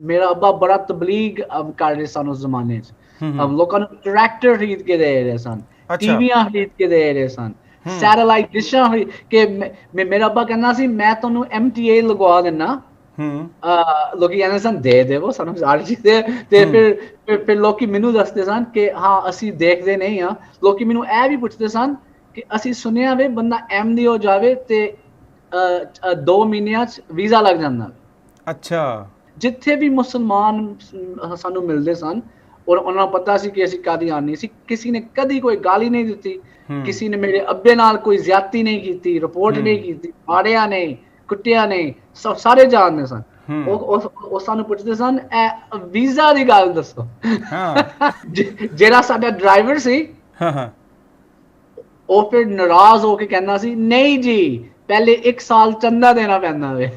ਮੇਰਾ ਅੱਬਾ ਬੜਾ ਤਬਲੀਗ ਕਰ ਰਹੇ ਸਨ ਉਸ ਜ਼ਮਾਨੇ 'ਚ। ਹੂੰ ਲੋਕਾਂ ਨੂੰ ਟਰੈਕਟਰ ਖਰੀਦ ਕੇ ਦੇ ਰਹੇ ਸਨ, ਅੱਛਾ ਟੀਵੀਆਂ ਖਰੀਦ ਕੇ ਦੇ ਰਹੇ ਸਨ, ਹੂੰ ਸੈਟੇਲਾਈਟ ਡਿਸ਼ਾਂ ਕਿ ਮੇਰਾ ਅੱਬਾ ਕਹਿੰਦਾ ਸੀ ਮੈਂ ਤੁਹਾਨੂੰ MTA ਲਗਵਾ ਦਿੰਨਾ। ਹੂੰ ਲੋਕੀ ਕਹਿੰਦੇ ਸਨ ਦੇ ਦੇਵੋ ਸਾਨੂੰ ਸਾਰੀ ਚੀਜ਼ਾਂ ਤੇ ਹੂੰ ਫਿਰ ਲੋਕੀ ਮੈਨੂੰ ਦੱਸਦੇ ਸਨ ਕਿ ਹਾਂ ਅਸੀਂ ਦੇਖਦੇ ਨਹੀਂ ਆ। ਲੋਕੀ ਮੈਨੂੰ ਇਹ ਵੀ ਪੁੱਛਦੇ ਸਨ ਕਿ ਅਸੀਂ ਸੁਣਿਆ ਵੇ ਬੰਦਾ MD ਹੋ ਜਾਵੇ ਤੇ 2 ਮਹੀਨਿਆਂ 'ਚ ਵੀਜ਼ਾ ਲੱਗ ਜਾਂਦਾ। ਅੱਛਾ ਜਿੱਥੇ ਵੀ ਮੁਸਲਮਾਨ ਸਾਨੂੰ ਮਿਲਦੇ ਸਨ ਔਰ ਉਹਨਾਂ ਨੂੰ ਪਤਾ ਸੀ ਕਿ ਅਸੀਂ ਕਾਦੀਆਨੀ ਸੀ, ਕਿਸੇ ਨੇ ਕਦੀ ਕੋਈ ਗਾਲੀ ਨਹੀਂ ਦਿੱਤੀ, ਹੂੰ ਕਿਸੇ ਨੇ ਮੇਰੇ ਅੱਬੇ ਨਾਲ ਕੋਈ ਜ਼ਿਆਦਤੀ ਨਹੀਂ ਕੀਤੀ, ਰਿਪੋਰਟ ਨਹੀਂ ਹੂੰ ਕੀਤੀ, ਮਾਰਿਆ ਨਹੀਂ, ਕੁੱਟਿਆ ਨਹੀਂ, ਸਾਰੇ ਜਾਣਦੇ ਸਨ। ਹੂੰ ਉਹ ਸਾਨੂੰ ਪੁੱਛਦੇ ਸਨ ਇਹ ਵੀਜ਼ਾ ਦੀ ਗੱਲ ਦੱਸੋ। ਹਾਂ ਜਿਹੜਾ ਸਾਡਾ ਡਰਾਈਵਰ ਸੀ ਹਾਂ ਹਾਂ ਉਹ ਫਿਰ ਨਾਰਾਜ਼ ਹੋ ਕੇ ਕਹਿੰਦਾ ਸੀ ਨਹੀਂ ਜੀ ਪਹਿਲੇ 1 ਸਾਲ ਚੰਦਾ ਦੇਣਾ ਪੈਂਦਾ ਵੇ।